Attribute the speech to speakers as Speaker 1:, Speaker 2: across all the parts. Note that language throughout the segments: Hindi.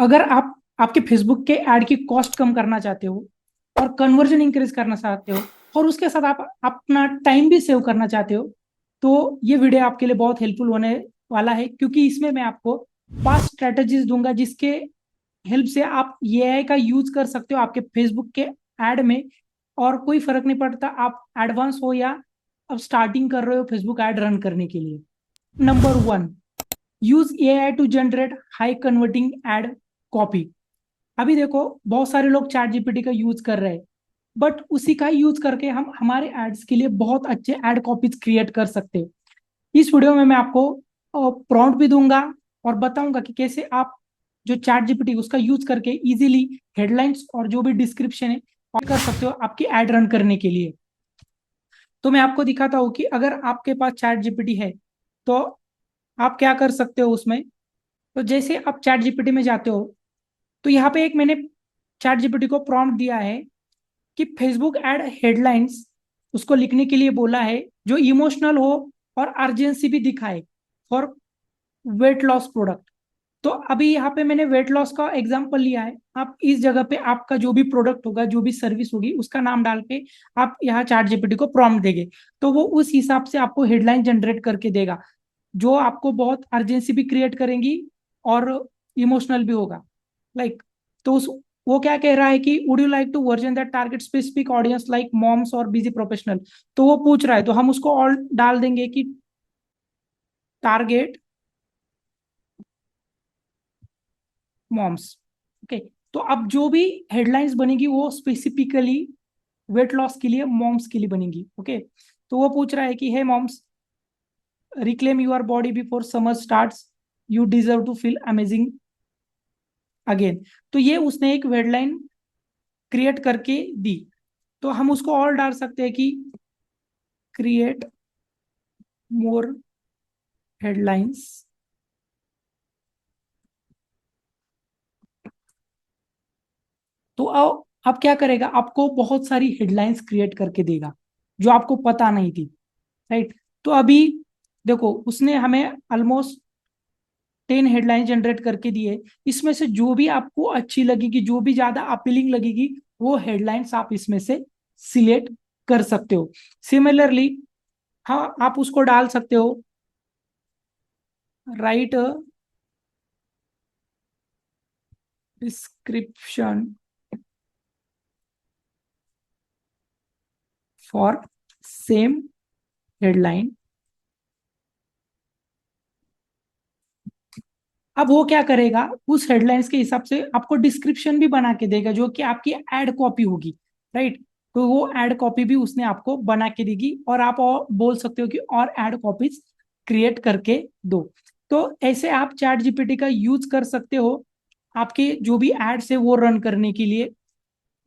Speaker 1: अगर आप आपके फेसबुक के ऐड की कॉस्ट कम करना चाहते हो और कन्वर्जन इंक्रीज करना चाहते हो और उसके साथ आप अपना टाइम भी सेव करना चाहते हो, तो ये वीडियो आपके लिए बहुत हेल्पफुल होने वाला है, क्योंकि इसमें मैं आपको 5 स्ट्रेटेजीज दूंगा जिसके हेल्प से आप एआई का यूज कर सकते हो आपके फेसबुक के ऐड में। और कोई फर्क नहीं पड़ता आप एडवांस हो या अब स्टार्टिंग कर रहे हो फेसबुक ऐड रन करने के लिए। Number 1, use AI to generate high converting ad copy. अभी देखो बहुत सारे लोग चैट जीपीटी का यूज कर रहे हैं, बट उसी का यूज करके हम हमारे एड्स के लिए बहुत अच्छे एड कॉपीज क्रिएट कर सकते हैं। इस वीडियो में मैं आपको प्रॉम्प्ट भी दूंगा और बताऊंगा कि कैसे आप जो चैट जीपीटी उसका यूज करके इजीली हेडलाइंस और जो भी डिस्क्रिप्शन है और कर सकते हो आपकी एड रन करने के लिए। तो मैं आपको दिखाता हूँ कि अगर आपके पास चैट जीपीटी है तो आप क्या कर सकते हो उसमें। तो जैसे आप चैट जीपीटी में जाते हो तो यहाँ पे एक मैंने चैट जीपीटी को प्रॉम्प्ट दिया है कि फेसबुक एड हेडलाइंस उसको लिखने के लिए बोला है जो इमोशनल हो और अर्जेंसी भी दिखाए फॉर वेट लॉस प्रोडक्ट। तो अभी यहाँ पे मैंने वेट लॉस का एग्जांपल लिया है। आप इस जगह पे आपका जो भी प्रोडक्ट होगा जो भी सर्विस होगी उसका नाम डाल के आप यहाँ चैट जीपीटी को प्रॉम्प्ट देंगे तो वो उस हिसाब से आपको हेडलाइन जनरेट करके देगा जो आपको बहुत अर्जेंसी भी क्रिएट करेंगी और इमोशनल भी होगा। लाइक तो उस वो क्या कह रहा है कि would you like to version that target specific audience like moms और बिजी प्रोफेशनल। तो वो पूछ रहा है तो हम उसको ऑल डाल देंगे कि टारगेट मॉम्स। ओके, तो अब जो भी हेडलाइंस बनेगी वो स्पेसिफिकली वेट लॉस के लिए मॉम्स के लिए बनेगी। ओके, तो वो पूछ रहा है कि hey moms, reclaim your body before summer starts, you deserve to feel amazing again. तो ये उसने एक हेडलाइन क्रिएट करके दी। तो हम उसको और डाल सकते हैं कि क्रिएट मोर हेडलाइंस। तो अब क्या करेगा, आपको बहुत सारी हेडलाइंस क्रिएट करके देगा जो आपको पता नहीं थी। राइट, तो अभी देखो उसने हमें ऑलमोस्ट 10 हेडलाइन जनरेट करके दिए। इसमें से जो भी आपको अच्छी लगेगी जो भी ज्यादा अपीलिंग लगेगी वो हेडलाइंस आप इसमें से सिलेक्ट कर सकते हो। सिमिलरली हाँ आप उसको डाल सकते हो right description for same headline. अब वो क्या करेगा उस हेडलाइंस के हिसाब से आपको डिस्क्रिप्शन भी बना के देगा जो कि आपकी एड कॉपी होगी। राइट, तो वो एड कॉपी भी उसने आपको बना के देगी और आप और बोल सकते हो कि और एड कॉपीज क्रिएट करके दो। तो ऐसे आप चैट जीपीटी का यूज कर सकते हो आपके जो भी एड्स है वो रन करने के लिए।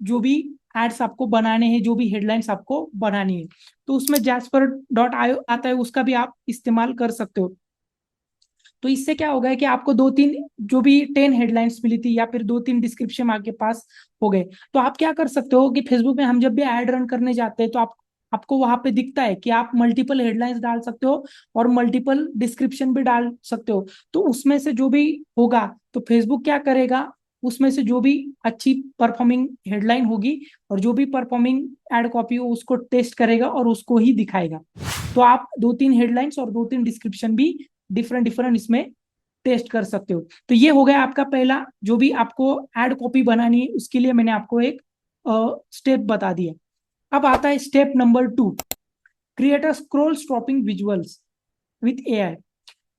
Speaker 1: जो भी एड्स आपको बनाने हैं जो भी हेडलाइंस आपको बनानी है तो उसमें jasper.io आता है उसका भी आप इस्तेमाल कर सकते हो। तो इससे क्या होगा है कि आपको 2-3 जो भी 10 हेडलाइंस मिली थी या फिर 2-3 डिस्क्रिप्शन आपके पास हो गए। तो आप क्या कर सकते हो कि फेसबुक में हम जब भी ऐड रन करने जाते हैं तो आपको वहां पे दिखता है कि आप मल्टीपल हेडलाइंस डाल सकते हो और मल्टीपल डिस्क्रिप्शन भी डाल सकते हो। तो उसमें से जो भी होगा तो फेसबुक क्या करेगा, उसमें से जो भी अच्छी परफॉर्मिंग हेडलाइन होगी और जो भी परफॉर्मिंग एड कॉपी हो उसको टेस्ट करेगा और उसको ही दिखाएगा। तो आप 2-3 हेडलाइंस और 2-3 डिस्क्रिप्शन भी डिफरेंट डिफरेंट इसमें टेस्ट कर सकते हो। तो ये हो गया आपका पहला जो भी आपको एड कॉपी बनानी है उसके लिए मैंने आपको एक स्टेप बता दिया। अब आता है step number 2, create a scroll stopping visuals with AI.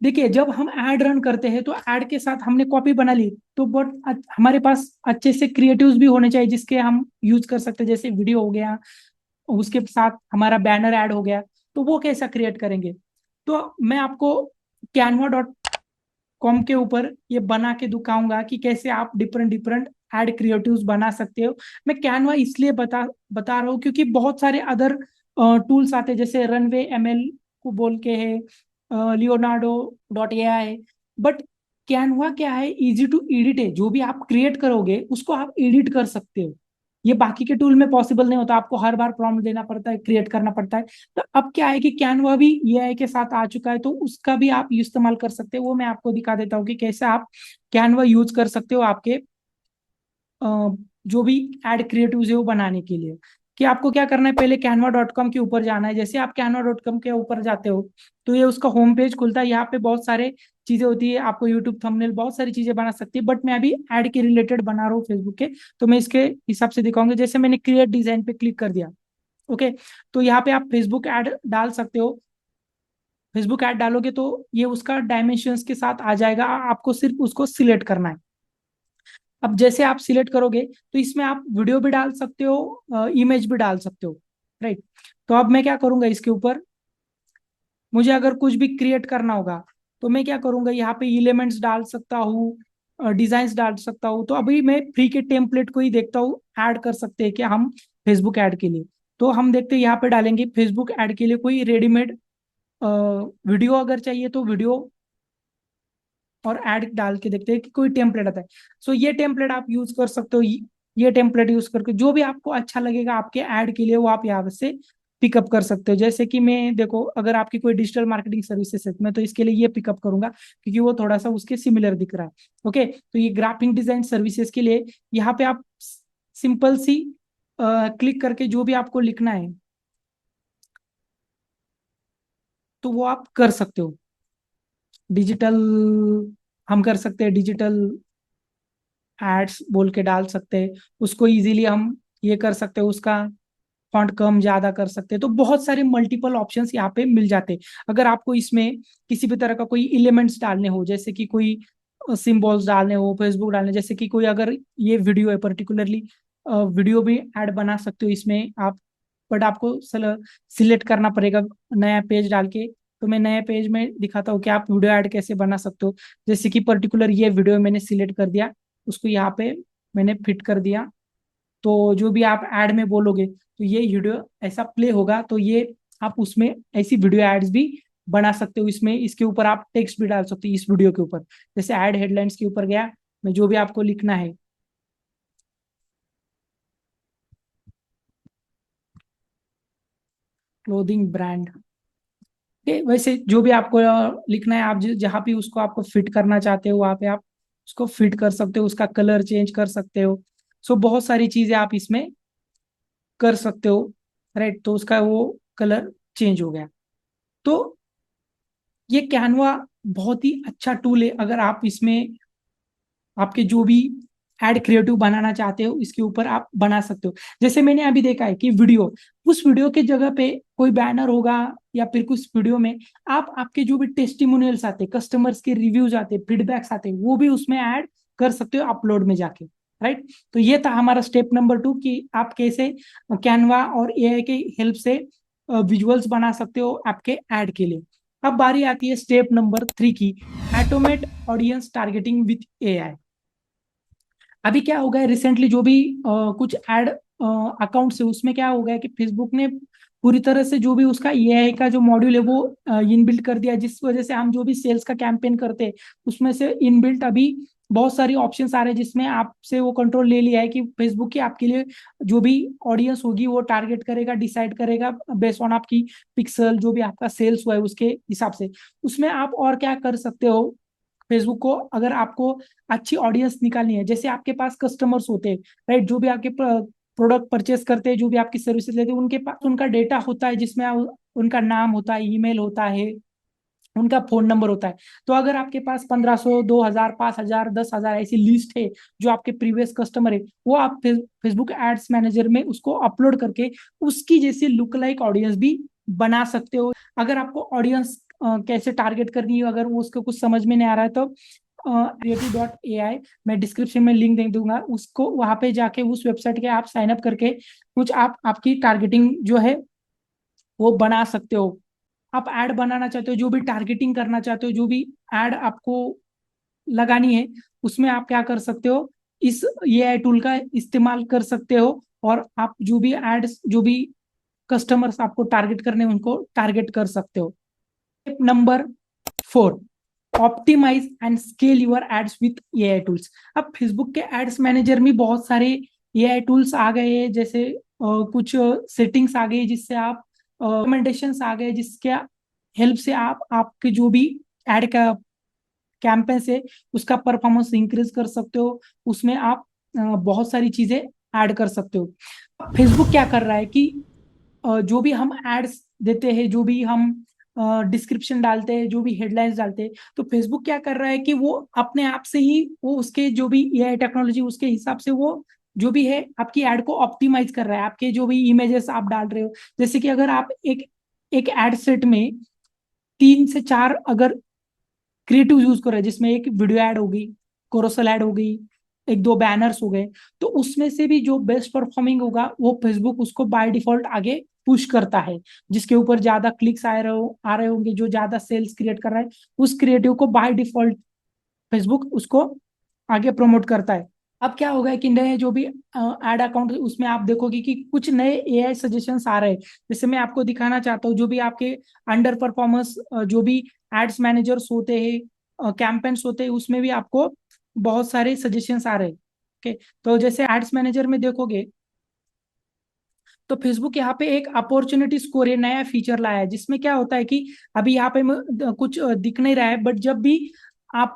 Speaker 1: देखिए जब हम एड रन करते हैं तो एड के साथ हमने कॉपी बना ली तो बट हमारे पास अच्छे से क्रिएटिव्स भी होने चाहिए जिसके हम यूज कर सकते हैं, जैसे वीडियो हो गया उसके साथ हमारा बैनर ऐड हो गया। तो वो कैसा क्रिएट करेंगे, तो मैं आपको canva.com के ऊपर ये बना के दिखाऊंगा कि कैसे आप डिफरेंट डिफरेंट एड क्रिएटिव्स बना सकते हो। मैं कैनवा इसलिए बता रहा हूँ क्योंकि बहुत सारे अदर टूल्स आते हैं जैसे रनवे एमएल को बोल के है, लियोनार्डो.ai है। बट कैनवा क्या है, इजी टू एडिट है, जो भी आप क्रिएट करोगे उसको आप एडिट कर सकते हो। ये बाकी के टूल में पॉसिबल नहीं होता, आपको हर बार प्रॉम्प्ट देना पड़ता है, क्रिएट करना पड़ता है। तो अब क्या है कि कैनवा भी एआई के साथ आ चुका है, तो उसका भी आप इस्तेमाल कर सकते हो। वो मैं आपको दिखा देता हूँ कि कैसे आप कैनवा यूज कर सकते हो आपके जो भी एड क्रिएटिव है वो बनाने के लिए। कि आपको क्या करना है, पहले canva.com के ऊपर जाना है। जैसे आप canva.com के ऊपर जाते हो तो ये उसका होम पेज खुलता है। यहाँ पे बहुत सारे चीजें होती है, आपको यूट्यूब थंबनेल बहुत सारी चीजें बना सकती है, बट मैं अभी एड के रिलेटेड बना रहा हूँ फेसबुक के, तो मैं इसके हिसाब से दिखाऊंगा। जैसे मैंने क्रिएट डिजाइन पे क्लिक कर दिया, ओके, तो यहाँ पे आप फेसबुक ऐड डाल सकते हो। फेसबुक ऐड डालोगे तो ये उसका डायमेंशंस के साथ आ जाएगा, आपको सिर्फ उसको सिलेक्ट करना है। अब जैसे आप सिलेक्ट करोगे तो इसमें आप वीडियो भी डाल सकते हो, इमेज भी डाल सकते हो, राइट। तो अब मैं क्या करूंगा, इसके ऊपर मुझे अगर कुछ भी क्रिएट करना होगा तो मैं क्या करूंगा, यहाँ पे एलिमेंट्स डाल सकता हूँ, डिजाइन्स डाल सकता हूँ। तो अभी मैं फ्री के टेम्पलेट को ही देखता हूँ, ऐड कर सकते हैं क्या हम फेसबुक ऐड के लिए। तो हम देखते हैं, यहाँ पे डालेंगे फेसबुक ऐड के लिए कोई रेडीमेड वीडियो अगर चाहिए तो वीडियो, और ऐड डाल के देखते हैं कि कोई टेम्पलेट आता है। सो ये टेम्पलेट आप यूज कर सकते हो। ये टेम्पलेट यूज करके जो भी आपको अच्छा लगेगा आपके ऐड के लिए वो आप यहाँ से पिकअप कर सकते हो। जैसे कि मैं देखो, अगर आपकी कोई डिजिटल मार्केटिंग सर्विसेज है मैं तो इसके लिए ये पिकअप करूंगा क्योंकि वो थोड़ा सा उसके सिमिलर दिख रहा है। ओके, तो ये ग्राफिक डिजाइन सर्विसेज के लिए यहाँ पे आप सिंपल सी क्लिक करके जो भी आपको लिखना है तो वो आप कर सकते हो। डिजिटल, हम कर सकते हैं डिजिटल एड्स बोल के डाल सकते हैं, उसको इजीली हम ये कर सकते हैं, उसका फॉन्ट कम ज्यादा कर सकते हैं। तो बहुत सारे मल्टीपल ऑप्शंस यहाँ पे मिल जाते हैं। अगर आपको इसमें किसी भी तरह का कोई एलिमेंट्स डालने हो, जैसे कि कोई सिंबल्स डालने हो, फेसबुक डालने, जैसे कि कोई अगर ये वीडियो है पर्टिकुलरली, वीडियो भी ऐड बना सकते हो इसमें आप, बट आपको सिलेक्ट करना पड़ेगा नया पेज डाल के। तो मैं नए पेज में दिखाता हूँ कि आप वीडियो ऐड कैसे बना सकते हो। जैसे कि पर्टिकुलर ये वीडियो मैंने सिलेक्ट कर दिया, उसको यहाँ पे मैंने फिट कर दिया। तो जो भी आप ऐड में बोलोगे तो ये वीडियो ऐसा प्ले होगा, तो ये आप उसमें ऐसी वीडियो एड्स भी बना सकते हो। इसमें इसके ऊपर आप टेक्स्ट भी डाल सकते हो इस वीडियो के ऊपर। जैसे ऐड हेडलाइंस के ऊपर गया, मैं जो भी आपको लिखना है, क्लोथिंग ब्रांड के, वैसे जो भी आपको लिखना है, आप जहाँ भी उसको आपको फिट करना चाहते हो वहां पे आप उसको फिट कर सकते हो, उसका कलर चेंज कर सकते हो। सो बहुत सारी चीजें आप इसमें कर सकते हो, राइट। तो उसका वो कलर चेंज हो गया। तो ये कैनवा बहुत ही अच्छा टूल है, अगर आप इसमें आपके जो भी एड क्रिएटिव बनाना चाहते हो इसके ऊपर आप बना सकते हो। जैसे मैंने अभी देखा है कि वीडियो, उस वीडियो के जगह पे कोई बैनर होगा या फिर कुछ वीडियो में आप आपके जो भी टेस्टिमोनियल्स आते, कस्टमर्स के रिव्यूज आते, फीडबैक्स आते, वो भी उसमें ऐड कर सकते हो अपलोड में जाके, राइट। तो ये था हमारा स्टेप नंबर 2 कि आप कैसे कैनवा और एआई के हेल्प से विजुअल्स बना सकते हो आपके ऐड के लिए। अब बारी आती है स्टेप नंबर 3 की, automate audience targeting with AI. अभी क्या हो गया रिसेंटली, जो भी कुछ एड अकाउंट है उसमें क्या हो गया कि फेसबुक ने पूरी तरह से जो भी उसका एआई का जो मॉड्यूल है वो इनबिल्ट कर दिया, जिस वजह से हम जो भी सेल्स का कैंपेन करते हैं उसमें से इनबिल्ट अभी बहुत सारी ऑप्शंस आ रहे हैं, जिसमें आपसे वो कंट्रोल ले लिया है कि फेसबुक की आपके लिए जो भी ऑडियंस होगी वो टारगेट करेगा, डिसाइड करेगा बेस्ड ऑन आपकी पिक्सल, जो भी आपका सेल्स हुआ है उसके हिसाब से। उसमें आप और क्या कर सकते हो, फेसबुक को अगर आपको अच्छी ऑडियंस निकालनी है, जैसे आपके पास कस्टमर्स होते हैं, राइट, जो भी आपके प्रोडक्ट परचेस करते हैं, जो भी आपकी सर्विसेज लेते हैं, उनके पास उनका डेटा होता है जिसमें उनका नाम होता है, ईमेल होता है, उनका फोन नंबर होता है। तो अगर आपके पास 1500, 2000, 5000, 10,000 ऐसी लिस्ट है जो आपके प्रीवियस कस्टमर है, वो आप फेसबुक एड्स मैनेजर में उसको अपलोड करके उसकी जैसी लुक लाइक ऑडियंस भी बना सकते हो। अगर आपको ऑडियंस कैसे टारगेट करनी है, अगर वो उसको कुछ समझ में नहीं आ रहा है तो creative.ai, मैं डिस्क्रिप्शन में लिंक दे दूंगा, उसको वहां पे जाके उस वेबसाइट के आप साइन अप करके कुछ आप आपकी टारगेटिंग जो है वो बना सकते हो। आप ऐड बनाना चाहते हो, जो भी टारगेटिंग करना चाहते हो, जो भी ऐड आपको लगानी है, उसमें आप क्या कर सकते हो, इस एआई टूल का इस्तेमाल कर सकते हो, और आप जो भी एड्स, जो भी कस्टमर्स आपको टारगेट करने हैं उनको टारगेट कर सकते हो। Step number 4, optimize and scale your ads with AI tools. अब फेसबुक के एड्स मैनेजर में बहुत सारे एआई टूल्स आ गए हैं, जैसे कुछ सेटिंग्स आ गई जिससे आप रिकमेंडेशंस आ गए जिसके हेल्प से आप आपके जो भी एड का कैंपेन से उसका परफॉर्मेंस इंक्रीज कर सकते हो। उसमें आप बहुत सारी चीजें ऐड कर सकते हो। फेसबुक क्या कर रहा है कि जो भी हम एड्स देते हैं, जो भी हम डिस्क्रिप्शन डालते हैं, जो भी हेडलाइंस डालते हैं, तो फेसबुक क्या कर रहा है कि वो अपने आप से ही वो उसके जो भी एआई टेक्नोलॉजी उसके हिसाब से वो जो भी है आपकी एड को ऑप्टिमाइज कर रहा है। आपके जो भी इमेजेस आप डाल रहे हो, जैसे कि अगर आप एक एक एड सेट में 3 से 4 अगर क्रिएटिव यूज कर रहे हैं, जिसमें एक वीडियो ऐड होगी, कोरोसल ऐड हो गई, एक दो बैनर्स हो गए, तो उसमें से भी जो बेस्ट परफॉर्मिंग होगा वो फेसबुक उसको बाय डिफॉल्ट आगे पुश करता है। जिसके ऊपर ज्यादा क्लिक्स आ रहे होंगे, जो ज्यादा सेल्स क्रिएट कर रहा है, उस क्रिएटिव को बाय डिफॉल्ट फेसबुक उसको आगे प्रमोट करता है। अब क्या होगा कि नए जो भी एड अकाउंट उसमें आप देखोगे कि कुछ नए एआई सजेशंस आ रहे हैं। जैसे मैं आपको दिखाना चाहता हूँ, जो भी आपके अंडर परफॉर्मेंस जो भी एड्स मैनेजर्स होते हैं, कैंपेन्स होते हैं, उसमें भी आपको बहुत सारे सजेशंस आ रहे हैं। ओके, तो जैसे एड्स मैनेजर में देखोगे तो फेसबुक यहाँ पे एक अपॉर्चुनिटी स्कोर ये नया फीचर लाया है, जिसमें क्या होता है कि अभी यहाँ पे कुछ दिख नहीं रहा है, बट जब भी आप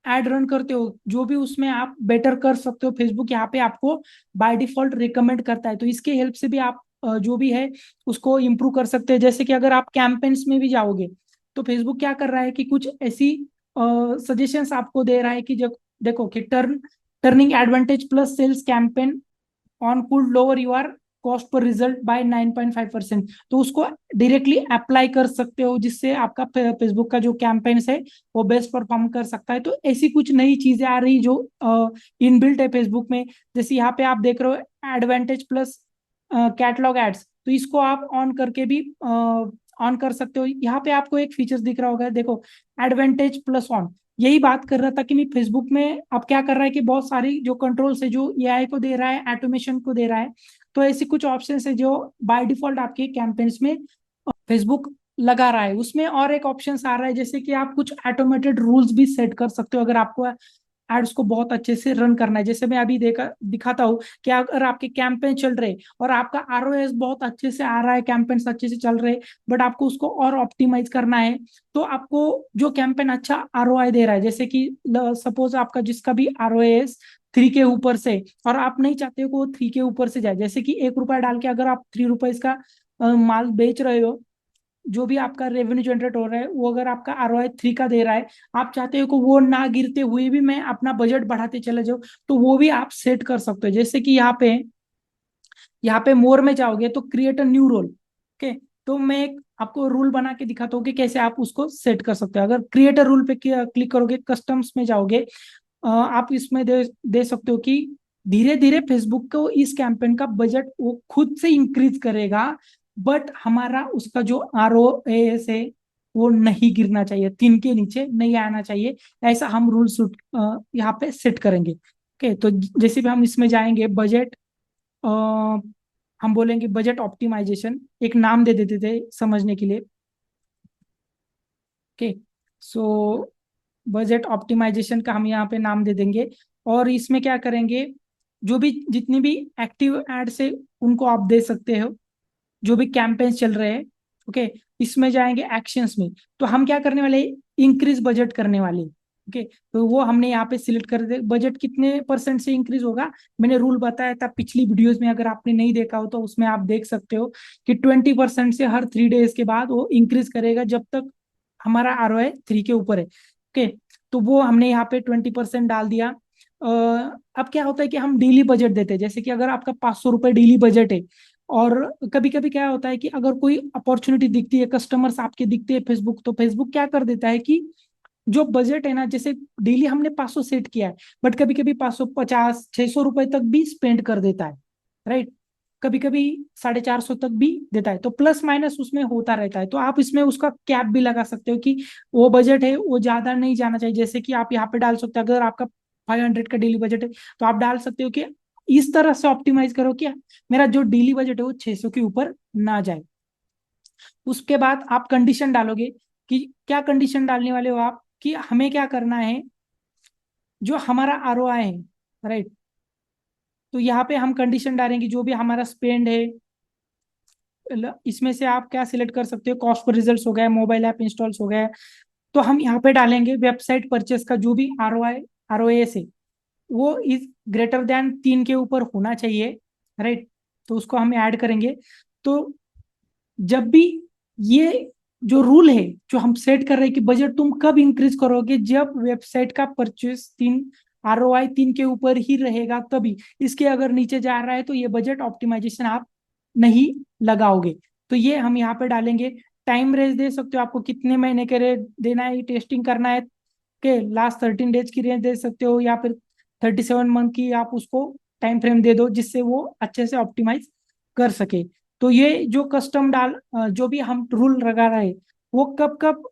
Speaker 1: एड रन करते हो, जो भी उसमें आप बेटर कर सकते हो, फेसबुक यहाँ पे आपको बाय डिफॉल्ट रिकमेंड करता है। तो इसके हेल्प से भी आप जो भी है उसको इम्प्रूव कर सकते हैं। जैसे कि अगर आप कैंपेन्स में भी जाओगे तो फेसबुक क्या कर रहा है कि कुछ ऐसी सजेशंस आपको दे रहा है कि जब देखो कि turning advantage plus sales campaign on could lower your cost per result by 9.5%। तो उसको डायरेक्टली अप्लाई कर सकते हो, जिससे आपका फेसबुक का जो कैंपेन है वो बेस्ट परफॉर्म कर सकता है। तो ऐसी कुछ नई चीजें आ रही जो इनबिल्ट है फेसबुक में। जैसे यहाँ पे आप देख रहे हो एडवांटेज प्लस कैटलॉग एड्स, तो इसको आप ऑन करके भी ऑन कर सकते हो। यहाँ पे आपको एक फीचर्स दिख रहा होगा, देखो एडवांटेज प्लस ऑन। यही बात कर रहा था कि मैं फेसबुक में अब क्या कर रहा है कि बहुत सारी जो कंट्रोल्स है जो एआई को दे रहा है, ऑटोमेशन को दे रहा है। तो ऐसी कुछ ऑप्शंस है जो बाय डिफॉल्ट आपके कैंपेन्स में फेसबुक लगा रहा है। उसमें और एक ऑप्शन आ रहा है, जैसे कि आप कुछ ऑटोमेटेड रूल्स भी सेट कर सकते हो अगर आपको एड्स को बहुत अच्छे से रन करना है। जैसे मैं अभी दिखाता हूँ कि अगर आपके कैंपेन चल रहे और आपका आरओएस बहुत अच्छे से आ रहा है, कैंपेन्स अच्छे से चल रहे, बट आपको उसको और ऑप्टिमाइज करना है, तो आपको जो कैंपेन अच्छा आरओआई दे रहा है, जैसे कि सपोज आपका जिसका भी आरओएस 3 के ऊपर से, और आप नहीं चाहते हो कि वो 3 के ऊपर से जाए, जैसे कि 1 रुपया डाल के अगर आप 3 रुपए का माल बेच रहे हो, जो भी आपका रेवेन्यू जनरेट हो रहा है वो अगर आपका आरओआई 3 का दे रहा है, आप चाहते हो कि वो ना गिरते हुए भी मैं अपना बजट बढ़ाते चले जाऊं, तो वो भी आप सेट कर सकते हो। जैसे कि यहाँ पे मोर में जाओगे तो create a new role. Okay, तो मैं एक आपको रूल बना के दिखाता हूँ कि कैसे आप उसको सेट कर सकते हो। अगर क्रिएट अ रूल पे क्लिक करोगे, कस्टम्स में जाओगे, आप इसमें दे सकते हो कि धीरे धीरे फेसबुक को इस कैंपेन का बजट वो खुद से इंक्रीज करेगा, बट हमारा उसका जो आरओएस है वो नहीं गिरना चाहिए, 3 के नीचे नहीं आना चाहिए। ऐसा हम रूल यहाँ पे सेट करेंगे। ओके, तो जैसे भी हम इसमें जाएंगे बजट, हम बोलेंगे बजट ऑप्टिमाइजेशन, एक नाम दे देते थे समझने के लिए। ओके, सो बजट ऑप्टिमाइजेशन का हम यहाँ पे नाम दे देंगे। और इसमें क्या करेंगे, जो भी जितनी भी एक्टिव एड्स है उनको आप दे सकते हो, जो भी कैंपेन्स चल रहे हैं। ओके, इसमें जाएंगे एक्शंस में, तो हम क्या करने वाले, इंक्रीज बजट करने वाले। ओके, तो वो हमने यहाँ पे सिलेक्ट कर दे, बजट कितने परसेंट से इंक्रीज होगा। मैंने रूल बताया था पिछली वीडियोस में, अगर आपने नहीं देखा हो तो उसमें आप देख सकते हो कि 20% से हर 3 डेज के बाद वो इंक्रीज करेगा जब तक हमारा आरओआई 3 के ऊपर है। ओके, तो वो हमने यहाँ पे 20% डाल दिया। अब क्या होता है कि हम डेली बजट देते हैं, जैसे कि अगर आपका 500 रुपये डेली बजट है, और कभी कभी क्या होता है कि अगर कोई अपॉर्चुनिटी दिखती है, कस्टमर्स आपके दिखते हैं फेसबुक, तो फेसबुक क्या कर देता है कि जो बजट है ना, जैसे डेली हमने 500 सेट किया है, बट कभी कभी 550 600 रुपए तक भी स्पेंड कर देता है, राइट। कभी कभी 450 तक भी देता है, तो प्लस माइनस उसमें होता रहता है। तो आप इसमें उसका कैप भी लगा सकते हो कि वो बजट है वो ज्यादा नहीं जाना चाहिए। जैसे कि आप यहाँ पे डाल सकते हो, अगर आपका 500 का डेली बजट है तो आप डाल सकते हो कि इस तरह से ऑप्टिमाइज करो कि मेरा जो डेली बजट है वो 600 के ऊपर ना जाए। उसके बाद आप कंडीशन डालोगे कि क्या कंडीशन डालने वाले हो आप, कि हमें क्या करना है, जो हमारा आरओआई है, राइट, तो यहाँ पे हम कंडीशन डालेंगे जो भी हमारा स्पेंड है, इसमें से आप क्या सिलेक्ट कर सकते हो, कॉस्ट पर रिजल्ट हो गया, मोबाइल ऐप इंस्टॉल्स हो गया। तो हम यहाँ पे डालेंगे वेबसाइट परचेस का जो भी ROI है वो इज ग्रेटर देन 3 के ऊपर होना चाहिए, राइट। तो उसको हम ऐड करेंगे। तो जब भी ये जो रूल है जो हम सेट कर रहे हैं कि बजट तुम कब इंक्रीज करोगे, जब वेबसाइट का परचेस 3 के ऊपर ही रहेगा तभी। इसके अगर नीचे जा रहा है तो ये बजट ऑप्टिमाइजेशन आप नहीं लगाओगे। तो ये हम यहाँ पे डालेंगे। टाइम रेंज दे सकते हो, आपको कितने महीने के लिए देना है, टेस्टिंग करना है के लास्ट 13 डेज की रेंज दे सकते हो, या फिर 37 मंथ की आप उसको टाइम फ्रेम दे दो जिससे वो अच्छे से ऑप्टिमाइज कर सके। तो ये जो कस्टम जो भी हम रूल लगा रहे हैं वो कब कब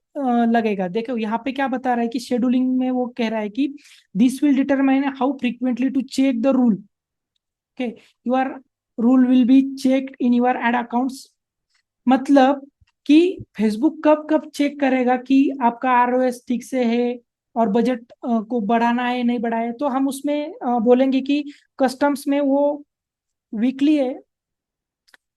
Speaker 1: लगेगा, देखो यहाँ पे क्या बता रहा है कि शेड्यूलिंग में वो कह रहा है कि this will determine how frequently to check the rule. Okay, your rule will be checked in your ad accounts. मतलब कि फेसबुक कब कब चेक करेगा कि आपका ROS ठीक से है और बजट को बढ़ाना है नहीं बढ़ाया है। तो हम उसमें बोलेंगे कि कस्टम्स में वो वीकली है,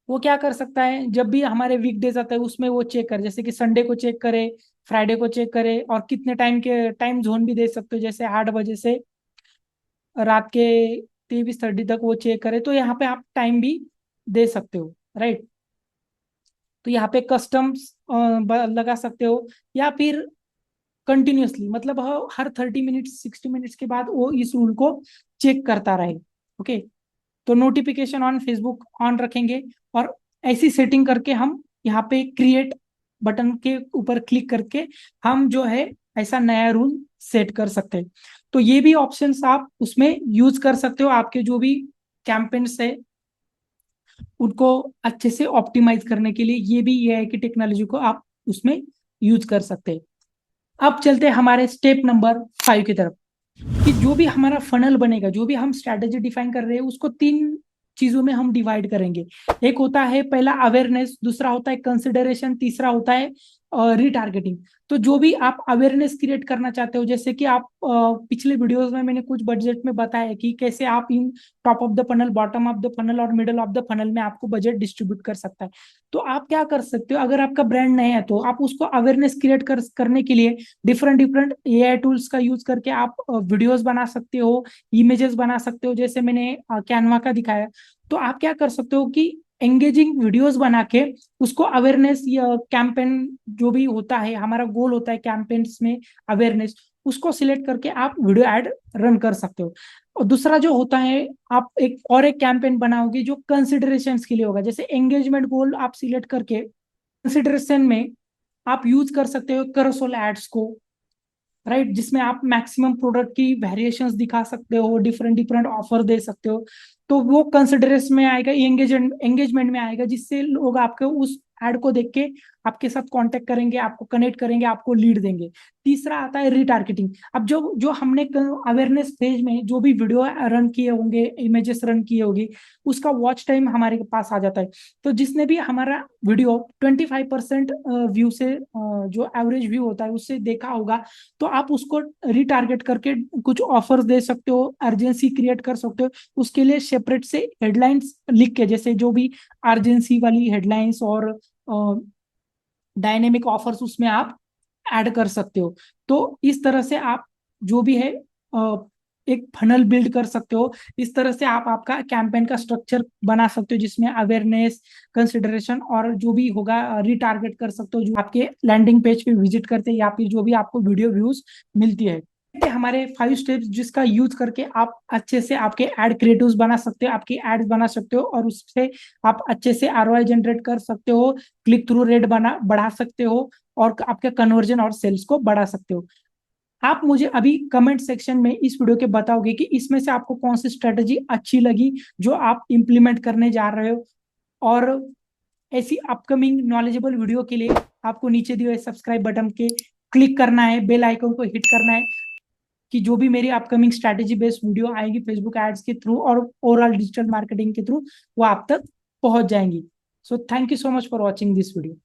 Speaker 1: वो क्या कर सकता है जब भी हमारे वीकडेज आता है उसमें वो चेक करे, जैसे कि संडे को चेक करे, फ्राइडे को चेक करे, और कितने टाइम जोन भी दे सकते हो, जैसे 8 बजे से रात के 23:30 तक वो चेक करे। तो यहाँ पे आप टाइम भी दे सकते हो, राइट। तो यहाँ पे कस्टम्स लगा सकते हो, या फिर कंटिन्यूअसली, मतलब हर 30 मिनट्स 60 मिनट्स के बाद वो इस रूल को चेक करता रहे। ओके, तो नोटिफिकेशन ऑन फेसबुक ऑन रखेंगे, और ऐसी सेटिंग करके हम यहाँ पे क्रिएट बटन के ऊपर क्लिक करके हम जो है ऐसा नया रूल सेट कर सकते हैं। तो ये भी ऑप्शंस आप उसमें यूज कर सकते हो, आपके जो भी कैंपेन्स है उनको अच्छे से ऑप्टिमाइज करने के लिए ये भी AI की टेक्नोलॉजी को आप उसमें यूज कर सकते हैं। अब चलते हैं हमारे स्टेप नंबर 5 की तरफ, कि जो भी हमारा फनल बनेगा, जो भी हम स्ट्रैटेजी डिफाइन कर रहे हैं उसको 3 चीजों में हम डिवाइड करेंगे। एक होता है पहला अवेयरनेस, दूसरा होता है कंसिडरेशन, तीसरा होता है रिटारगेटिंग। तो जो भी आप अवेयरनेस क्रिएट करना चाहते हो, जैसे कि आप पिछले वीडियोस में मैंने कुछ बजट में बताया कि कैसे आप इन top of the funnel, bottom of the funnel और मिडल ऑफ द फनल में आपको बजट डिस्ट्रीब्यूट कर सकता है। तो आप क्या कर सकते हो, अगर आपका ब्रांड नहीं है तो आप उसको अवेयरनेस क्रिएट करने के लिए डिफरेंट डिफरेंट AI टूल्स का यूज करके आप वीडियोस बना सकते हो, इमेजेस बना सकते हो, जैसे मैंने कैनवा का दिखाया। तो आप क्या कर सकते हो कि एंगेजिंग वीडियोस बना के उसको अवेयरनेस या कैंपेन, जो भी होता है हमारा गोल होता है कैंपेन्स में अवेयरनेस, उसको सिलेक्ट करके आप वीडियो एड रन कर सकते हो। और दूसरा जो होता है, आप एक कैंपेन बनाओगे जो कंसिडरेशंस के लिए होगा, जैसे एंगेजमेंट गोल आप सिलेक्ट करके कंसिडरेशन में आप यूज कर सकते हो कैरोसेल एड्स को, राइट, जिसमें आप मैक्सिमम प्रोडक्ट की वेरिएशंस दिखा सकते हो, डिफरेंट डिफरेंट ऑफर दे सकते हो। तो वो कंसिडरेशन में आएगा, एंगेजमेंट में आएगा, जिससे लोग आपके उस एड को देख के आपके साथ कांटेक्ट करेंगे, आपको कनेक्ट करेंगे, आपको लीड देंगे। तीसरा आता है रिटारगेटिंग। अब जो जो हमने अवेयरनेस पेज में जो भी वीडियो रन किए होंगे, इमेजेस रन किए होंगे, उसका वॉच टाइम हमारे पास आ जाता है। तो जिसने भी हमारा वीडियो 25% व्यू से जो एवरेज व्यू होता है उससे देखा होगा, तो आप उसको रिटारगेट करके कुछ ऑफर्स दे सकते हो, अर्जेंसी क्रिएट कर सकते हो। उसके लिए सेपरेट से हेडलाइंस लिख के, जैसे जो भी अर्जेंसी वाली हेडलाइंस और डायनेमिक ऑफर्स उसमें आप ऐड कर सकते हो। तो इस तरह से आप जो भी है एक फनल बिल्ड कर सकते हो। इस तरह से आप आपका कैंपेन का स्ट्रक्चर बना सकते हो, जिसमें अवेयरनेस, कंसिडरेशन और जो भी होगा रिटारगेट कर सकते हो, जो आपके लैंडिंग पेज पे विजिट करते हैं या फिर जो भी आपको वीडियो व्यूज मिलती है। हमारे 5 स्टेप्स जिसका यूज करके आप अच्छे से आपके एड क्रिएटिव्स बना सकते हो, आपकी एड्स बना सकते हो, और उससे आप अच्छे से ROI जनरेट कर सकते हो, क्लिक थ्रू रेट बढ़ा सकते हो, और आपके कन्वर्जन और सेल्स को बढ़ा सकते हो। आप मुझे अभी कमेंट सेक्शन में इस वीडियो के बताओगे कि इसमें से आपको कौन सी स्ट्रेटजी अच्छी लगी जो आप इंप्लीमेंट करने जा रहे हो। और ऐसी अपकमिंग नॉलेजेबल वीडियो के लिए आपको नीचे दिए हुए सब्सक्राइब बटन के क्लिक करना है, बेल आइकन को हिट करना है, कि जो भी मेरी अपकमिंग स्ट्रैटेजी बेस्ड वीडियो आएगी फेसबुक एड्स के थ्रू और ओवरऑल डिजिटल मार्केटिंग के थ्रू, वो आप तक पहुंच जाएंगी। So thank you so much for watching this video.